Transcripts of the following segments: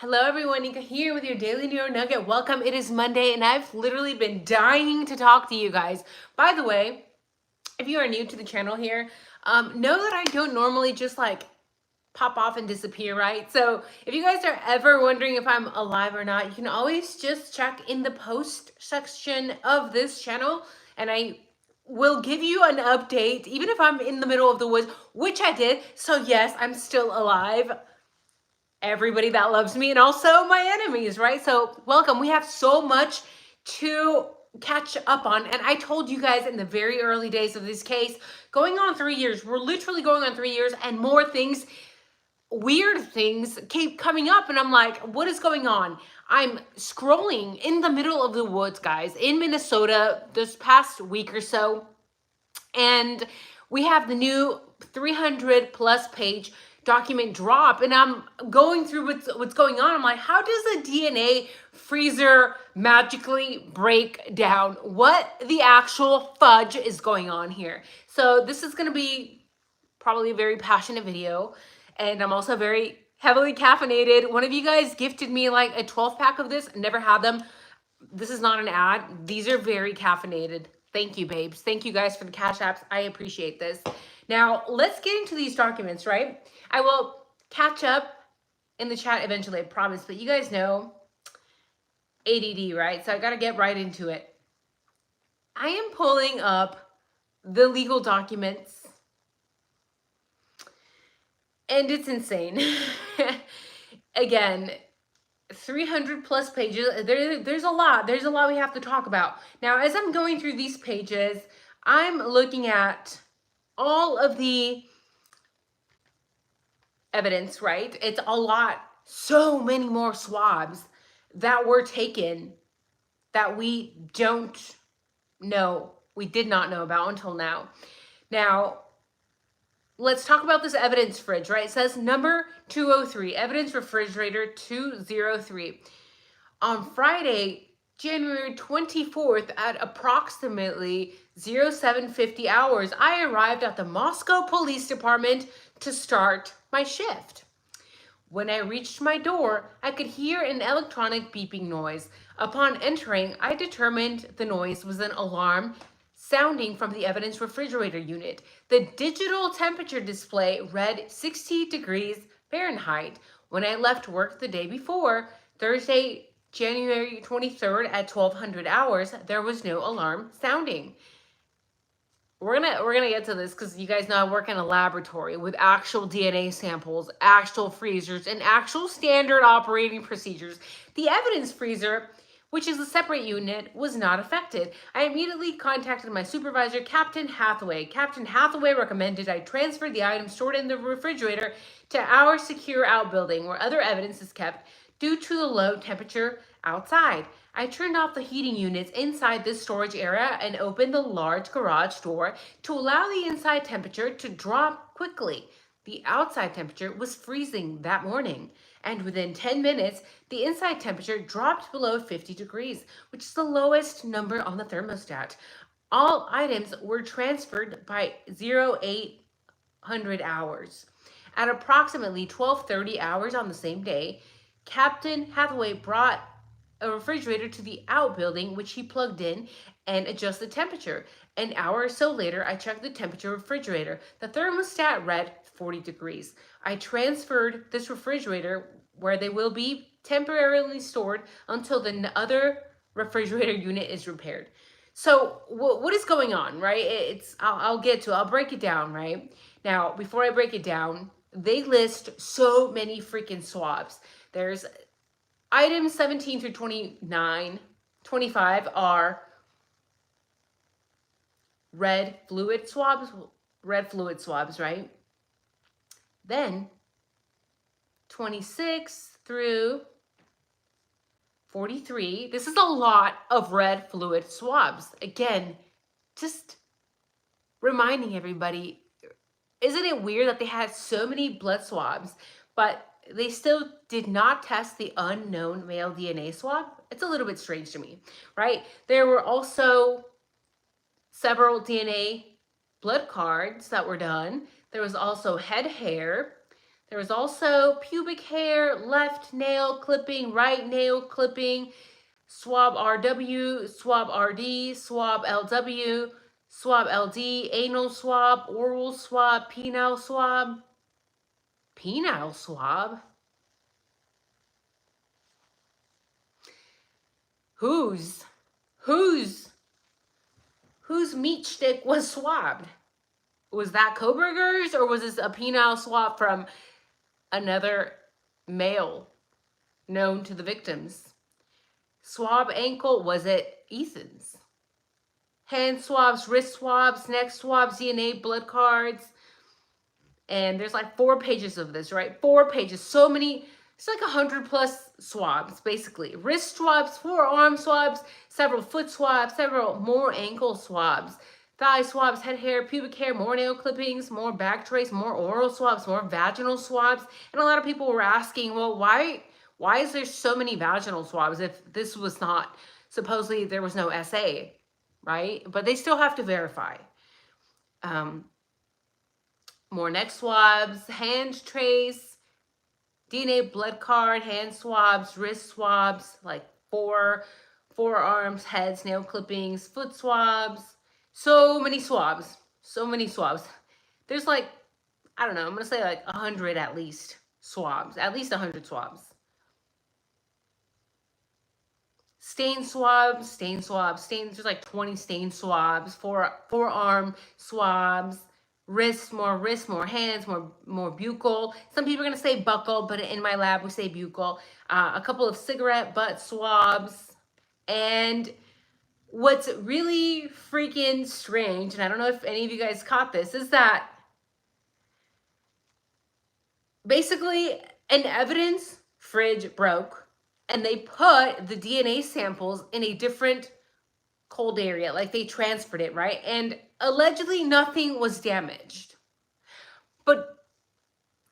Hello everyone, Nika here with your Daily Neuro Nugget. Welcome. It is Monday and I've literally been dying to talk to you guys. By the way, if you are new to the channel here, know that I don't normally just like pop off and disappear, right? So if you guys are ever wondering if I'm alive or not, you can always just check in the post section of this channel and I will give you an update even if I'm in the middle of the woods, which I did. So yes, I'm still alive. Everybody that loves me and also my enemies, right? So welcome. We have so much to catch up on. And I told you guys in the very early days of this case, going on 3 years, we're literally going on 3 years and more things, weird things keep coming up. And I'm like, what is going on? I'm scrolling in the middle of the woods, guys, in Minnesota this past week or so. And we have the new 300 plus page document drop, and I'm going through what's going on. I'm like, how does a DNA freezer magically break down? What the actual fudge is going on here? So this is going to be probably a very passionate video, and I'm also very heavily caffeinated. One of you guys gifted me like a 12 pack of this. Never had them. This is not an ad. These are very caffeinated. Thank you, babes. Thank you guys for the cash apps. I appreciate this. Now, let's get into these documents, right? I will catch up in the chat eventually, I promise. But you guys know ADD, right? So I got to get right into it. I am pulling up the legal documents. And it's insane. Again, 300 plus pages. There's a lot we have to talk about. Now, as I'm going through these pages, I'm looking at all of the evidence, right? It's a lot. So many more swabs that were taken that we don't know. We did not know about until now. Now, let's talk about this evidence fridge, right? It says number 203, evidence refrigerator 203. On Friday, January 24th at approximately 0750 hours, I arrived at the Moscow Police Department to start my shift. When I reached my door, I could hear an electronic beeping noise. Upon entering, I determined the noise was an alarm sounding from the evidence refrigerator unit. The digital temperature display read 60 degrees Fahrenheit. When I left work the day before, Thursday, January 23rd at 1200 hours, there was no alarm sounding. We're gonna get to this because you guys know I work in a laboratory with actual DNA samples, actual freezers, and actual standard operating procedures. The evidence freezer, which is a separate unit, was not affected. I immediately contacted my supervisor, Captain Hathaway. Captain Hathaway recommended I transfer the items stored in the refrigerator to our secure outbuilding where other evidence is kept due to the low temperature outside. I turned off the heating units inside this storage area and opened the large garage door to allow the inside temperature to drop quickly. The outside temperature was freezing that morning, and within 10 minutes, the inside temperature dropped below 50 degrees, which is the lowest number on the thermostat. All items were transferred by 0800 hours. At approximately 1230 hours on the same day, Captain Hathaway brought a refrigerator to the outbuilding, which he plugged in and adjusted the temperature. An hour or so later, I checked the temperature refrigerator. The thermostat read 40 degrees. I transferred this refrigerator where they will be temporarily stored until the other refrigerator unit is repaired. So what is going on, right? I'll break it down, right? Now, before I break it down, they list so many freaking swabs. There's items 17 through 29, 25 are red fluid swabs, right? Then 26 through 43, this is a lot of red fluid swabs. Again, just reminding everybody, isn't it weird that they had so many blood swabs, but they still did not test the unknown male DNA swab? It's a little bit strange to me, right? There were also several DNA blood cards that were done. There was also head hair. There was also pubic hair, left nail clipping, right nail clipping, swab RW, swab RD, swab LW, swab LD, anal swab, oral swab, penile swab. Penile swab? Whose meat stick was swabbed? Was that Koberger's, or was this a penile swab from another male known to the victims? Swab ankle, was it Ethan's? Hand swabs, wrist swabs, neck swabs, DNA blood cards. And there's like 4 pages of this, right? 4 pages. So many, it's like 100 plus swabs, basically. Wrist swabs, forearm swabs, several foot swabs, several more ankle swabs, thigh swabs, head hair, pubic hair, more nail clippings, more back trace, more oral swabs, more vaginal swabs. And a lot of people were asking, well, why is there so many vaginal swabs if this was not, supposedly there was no SA, right? But they still have to verify. More neck swabs, hand trace, DNA blood card, hand swabs, wrist swabs, like forearms, heads, nail clippings, foot swabs. So many swabs. So many swabs. There's like, I don't know, I'm going to say like 100 at least swabs. At least 100 swabs. Stain swabs. There's like 20 stain swabs. Forearm swabs. Wrist, more hands, more buccal. Some people are going to say buccal, but in my lab we say buccal. A couple of cigarette butt swabs. And what's really freaking strange, and I don't know if any of you guys caught this, is that basically an evidence fridge broke and they put the DNA samples in a different cold area, like they transferred it, right? And allegedly nothing was damaged. But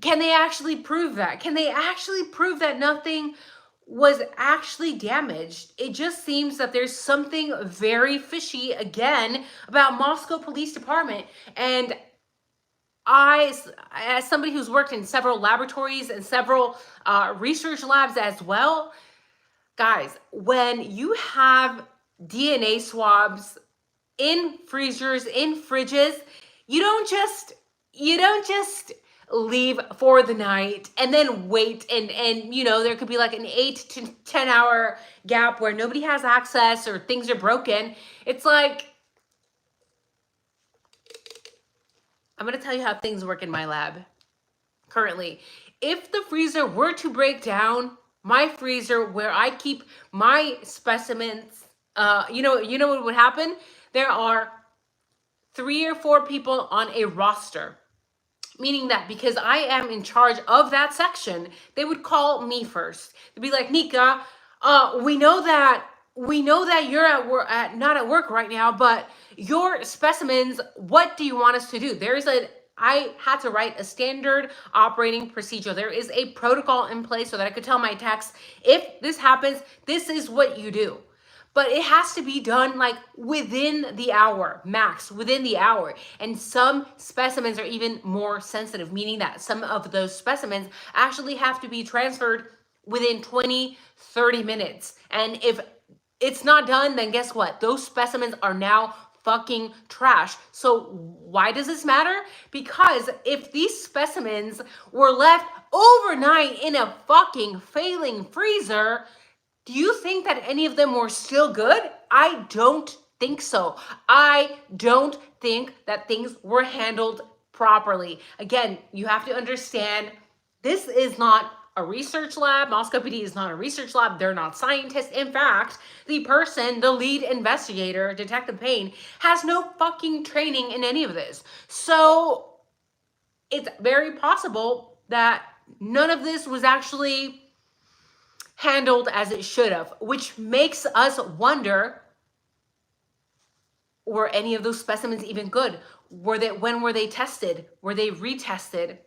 can they actually prove that? Can they actually prove that nothing was actually damaged? It just seems that there's something very fishy again about Moscow Police Department. And I, as somebody who's worked in several laboratories and several research labs as well, guys, when you have DNA swabs in freezers, in fridges, you don't just leave for the night and then wait and you know, there could be like an 8 to 10 hour gap where nobody has access or things are broken. It's like, I'm going to tell you how things work in my lab currently. If the freezer were to break down, my freezer where I keep my specimens, you know what would happen? There are 3 or 4 people on a roster, meaning that because I am in charge of that section, they would call me first. They'd be like, Nika, we know that you're at work, not at work right now, but your specimens, what do you want us to do? I had to write a standard operating procedure. There is a protocol in place so that I could tell my techs, if this happens, this is what you do. But it has to be done like within the hour, max, within the hour. And some specimens are even more sensitive, meaning that some of those specimens actually have to be transferred within 20, 30 minutes. And if it's not done, then guess what? Those specimens are now fucking trash. So why does this matter? Because if these specimens were left overnight in a fucking failing freezer, do you think that any of them were still good? I don't think so. I don't think that things were handled properly. Again, you have to understand, this is not a research lab. Moscow PD is not a research lab. They're not scientists. In fact, the lead investigator, Detective Payne, has no fucking training in any of this. So it's very possible that none of this was actually handled as it should have, which makes us wonder, were any of those specimens even good? When were they tested? Were they retested?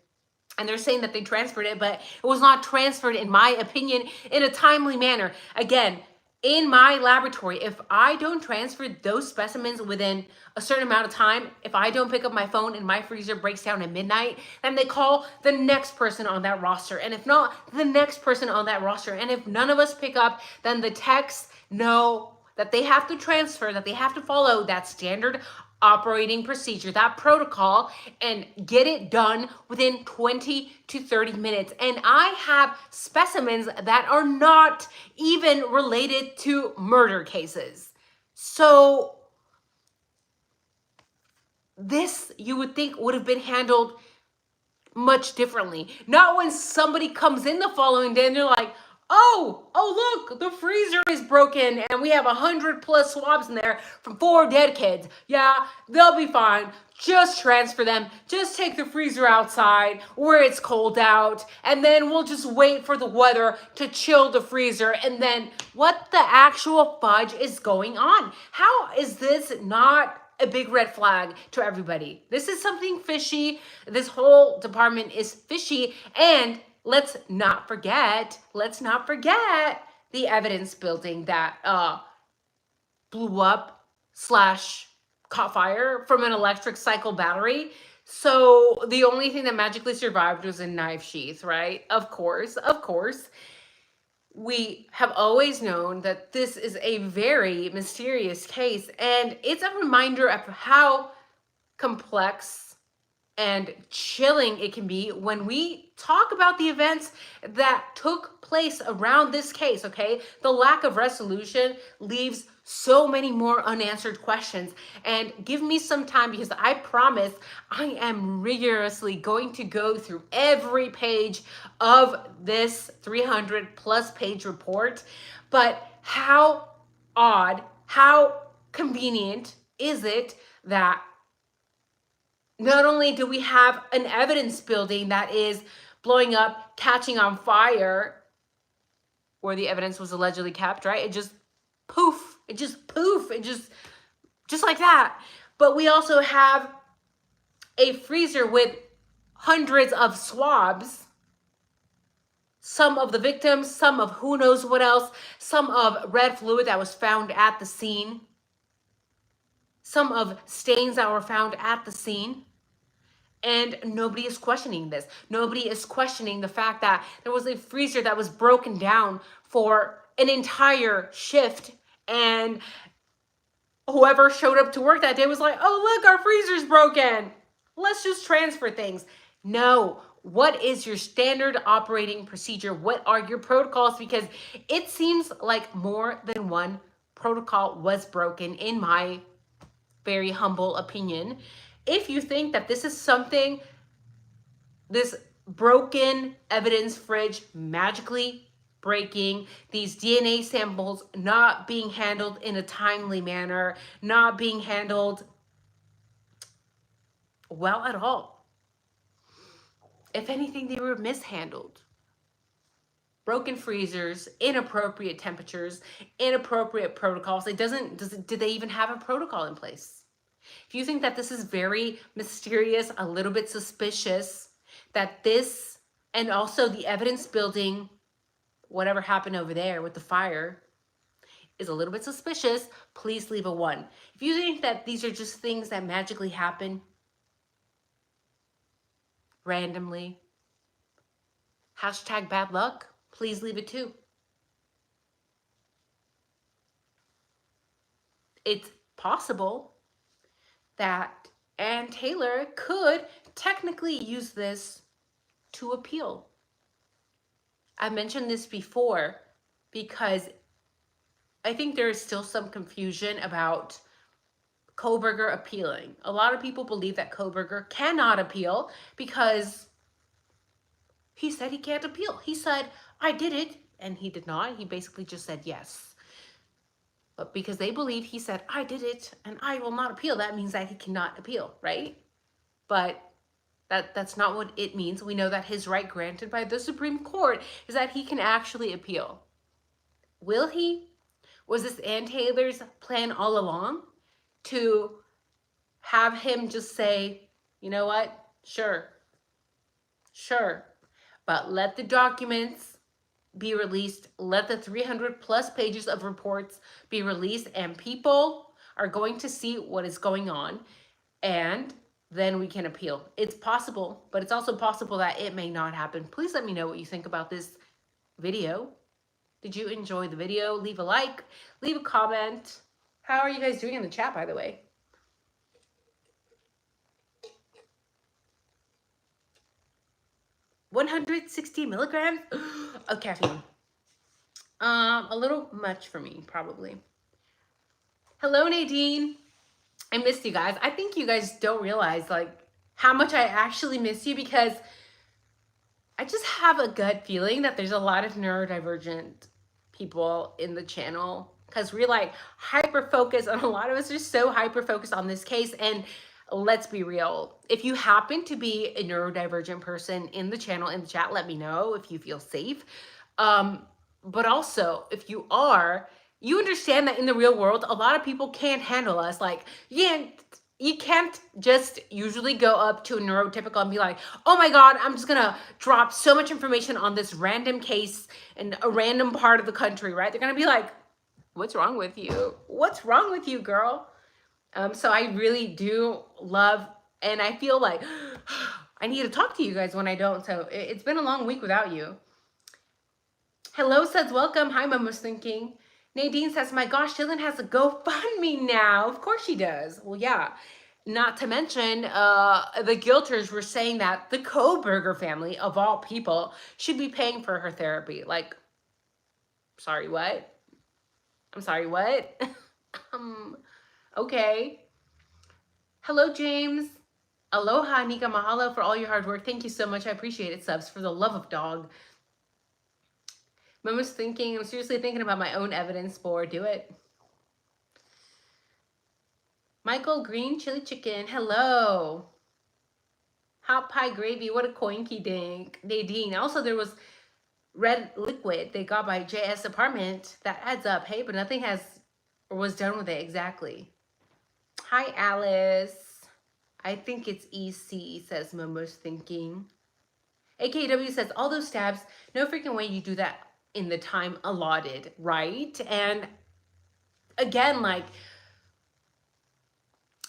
And they're saying that they transferred it, but it was not transferred, in my opinion, in a timely manner. Again, in my laboratory, if I don't transfer those specimens within a certain amount of time, if I don't pick up my phone and my freezer breaks down at midnight, then they call the next person on that roster. And if not, the next person on that roster. And if none of us pick up, then the techs know that they have to transfer, that they have to follow that standard operating procedure, that protocol, and get it done within 20 to 30 minutes. And I have specimens that are not even related to murder cases. So this, you would think, would have been handled much differently. Not when somebody comes in the following day and they're like, oh, look, the freezer is broken and we have 100+ swabs in there from 4 dead kids. Yeah, they'll be fine. Just transfer them. Just take the freezer outside where it's cold out, and then we'll just wait for the weather to chill the freezer. And then what the actual fudge is going on? How is this not a big red flag to everybody? This is something fishy. This whole department is fishy. And let's not forget the evidence building that blew up slash caught fire from an electric cycle battery. So the only thing that magically survived was a knife sheath, right? Of course. We have always known that this is a very mysterious case, and it's a reminder of how complex and chilling it can be when we talk about the events that took place around this case, okay? The lack of resolution leaves so many more unanswered questions. And give me some time, because I promise I am rigorously going to go through every page of this 300+ page report. But how odd, how convenient is it that not only do we have an evidence building that is blowing up, catching on fire, where the evidence was allegedly kept, right? It just poof, just like that. But we also have a freezer with hundreds of swabs, some of the victims, some of who knows what else, some of red fluid that was found at the scene, some of stains that were found at the scene. And nobody is questioning this. Nobody is questioning the fact that there was a freezer that was broken down for an entire shift, and whoever showed up to work that day was like, oh, look, our freezer's broken. Let's just transfer things. No. What is your standard operating procedure? What are your protocols? Because it seems like more than one protocol was broken, in my very humble opinion. If you think that this is something, this broken evidence fridge magically breaking, these DNA samples not being handled in a timely manner, not being handled well at all. If anything, they were mishandled. Broken freezers, inappropriate temperatures, inappropriate protocols. Did they even have a protocol in place? If you think that this is very mysterious, a little bit suspicious, that this, and also the evidence building, whatever happened over there with the fire, is a little bit suspicious, please leave a 1. If you think that these are just things that magically happen randomly, hashtag bad luck, please leave a 2. It's possible that Ann Taylor could technically use this to appeal. I've mentioned this before because I think there is still some confusion about Kohberger appealing. A lot of people believe that Kohberger cannot appeal because he said he can't appeal. He said, I did it, and he did not. He basically just said yes. But because they believe he said, I did it and I will not appeal, that means that he cannot appeal, right? But that's not what it means. We know that his right granted by the Supreme Court is that he can actually appeal. Will he? Was this Ann Taylor's plan all along to have him just say, you know what? Sure. But let the documents be released. Let the 300 plus pages of reports be released, and people are going to see what is going on, and then we can appeal. It's possible, but it's also possible that it may not happen. Please let me know what you think about this video. Did you enjoy the video? Leave a like, leave a comment. How are you guys doing in the chat, by the way? $160 milligrams of caffeine. A little much for me, probably. Hello, Nadine. I missed you guys. I think you guys don't realize like how much I actually miss you, because I just have a gut feeling that there's a lot of neurodivergent people in the channel, because we're like hyper focused, and a lot of us are so hyper focused on this case. And let's be real, if you happen to be a neurodivergent person in the channel, in the chat, let me know if you feel safe. But also, if you are, you understand that in the real world, a lot of people can't handle us. Like, you can't just usually go up to a neurotypical and be like, oh my God, I'm just gonna drop so much information on this random case in a random part of the country, right? They're gonna be like, what's wrong with you? What's wrong with you, girl? So I really do love, and I feel like I need to talk to you guys when I don't. So it's been a long week without you. Hello says welcome. Hi, Mom was thinking. Nadine says, my gosh, Dylan has a GoFundMe now. Of course she does. Well, yeah. Not to mention, the Guilters were saying that the Koberger family, of all people, should be paying for her therapy. Like, sorry, what? I'm sorry, what? Okay. Hello, James. Aloha, Nika. Mahalo for all your hard work. Thank you so much. I appreciate it, subs, for the love of dog. I'm seriously thinking about my own evidence for do it. Michael Green, chili chicken. Hello. Hot pie gravy. What a coinky dink. Nadine. Also, there was red liquid they got by JS apartment. That adds up. Hey, but nothing has or was done with it exactly. Hi, Alice. I think it's EC, says Momo's thinking. AKW says, all those stabs, no freaking way you do that in the time allotted, right? And again, like,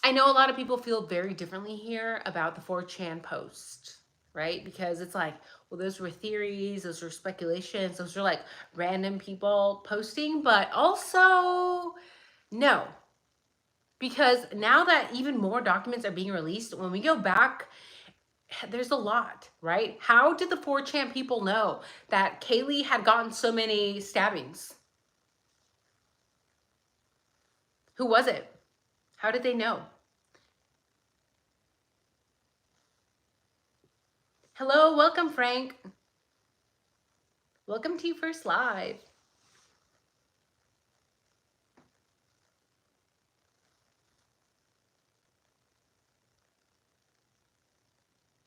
I know a lot of people feel very differently here about the 4chan post, right? Because it's like, well, those were theories, those were speculations, those are like random people posting, but also no. Because now that even more documents are being released, when we go back, there's a lot, right? How did the 4chan people know that Kaylee had gotten so many stabbings? Who was it? How did they know? Hello, welcome, Frank. Welcome to First Live.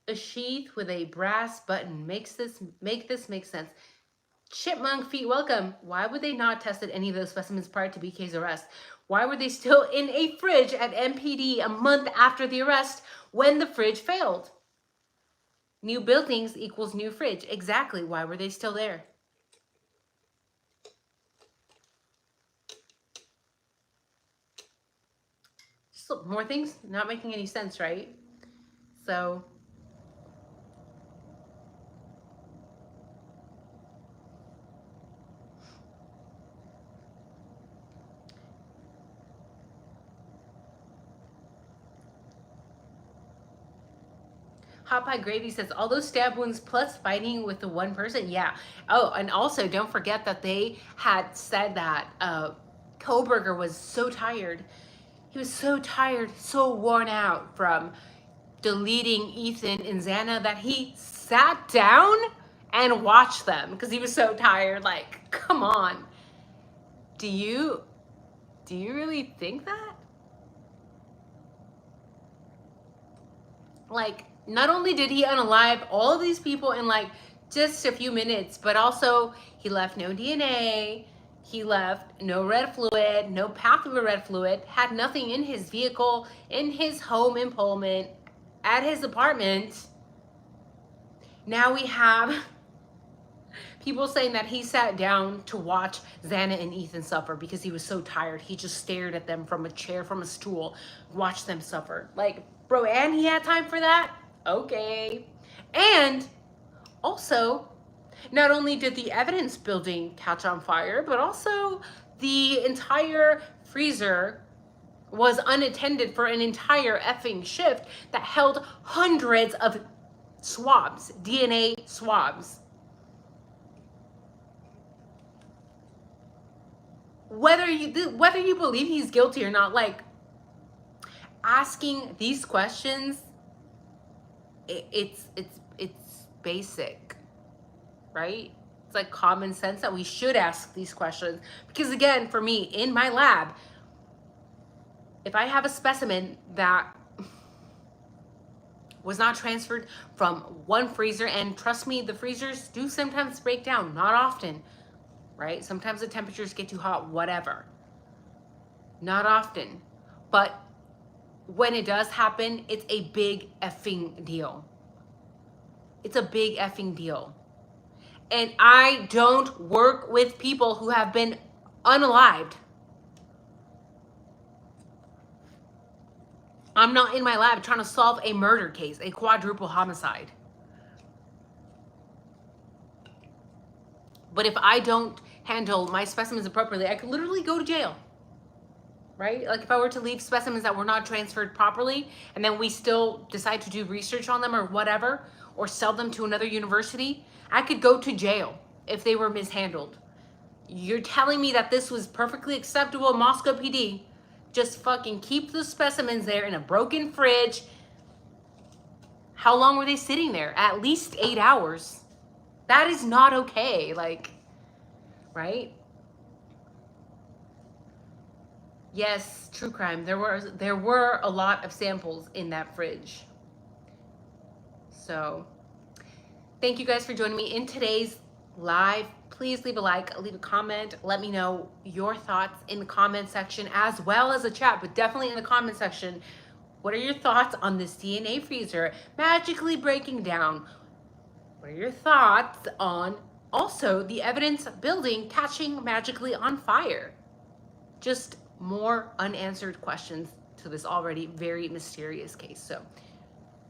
A sheath with a brass button make this make sense. Chipmunk feet, welcome. Why would they not tested any of those specimens prior to BK's arrest? Why were they still in a fridge at MPD a month after the arrest when the fridge failed? New buildings equals new fridge. Exactly. Why were they still there? Just more things not making any sense, right? So Hot Pie Gravy says, all those stab wounds plus fighting with the one person. Yeah. Oh, and also don't forget that they had said that Koberger was so tired. He was so tired, so worn out from deleting Ethan and Xana that he sat down and watched them because he was so tired. Like, come on. Do you really think that? Like, not only did he unalive all of these people in like just a few minutes, but also he left no DNA, he left no red fluid, no path of a red fluid, had nothing in his vehicle, in his home in Pullman, at his apartment. Now we have People saying that he sat down to watch Xana and Ethan suffer because he was so tired. He just stared at them from a chair, from a stool, watched them suffer. Like, bro, and he had time for that? Okay. And also, not only did the evidence building catch on fire, but also the entire freezer was unattended for an entire effing shift that held hundreds of swabs, DNA swabs. Whether you believe he's guilty or not, like, asking these questions, it's basic, right? It's like common sense that we should ask these questions. Because again, for me, in my lab, if I have a specimen that was not transferred from one freezer, and trust me, the freezers do sometimes break down, not often, right? Sometimes the temperatures get too hot, whatever. Not often. But when it does happen, it's a big effing deal. It's a big effing deal. And I don't work with people who have been unalived. I'm not in my lab trying to solve a murder case, a quadruple homicide. But if I don't handle my specimens appropriately, I could literally go to jail, right? Like if I were to leave specimens that were not transferred properly, and then we still decide to do research on them or whatever, or sell them to another university, I could go to jail if they were mishandled. You're telling me that this was perfectly acceptable in Moscow PD? Just fucking keep the specimens there in a broken fridge. How long were they sitting there? At least 8 hours. That is not okay, like, right? Yes, true crime. There were a lot of samples in that fridge. So, thank you guys for joining me in today's live. Please leave a like, leave a comment. Let me know your thoughts in the comment section as well as the chat, but definitely in the comment section. What are your thoughts on this DNA freezer magically breaking down? What are your thoughts on also the evidence building catching magically on fire? Just more unanswered questions to this already very mysterious case. So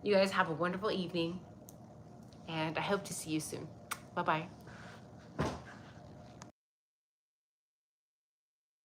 you guys have a wonderful evening, and I hope to see you soon. Bye-bye.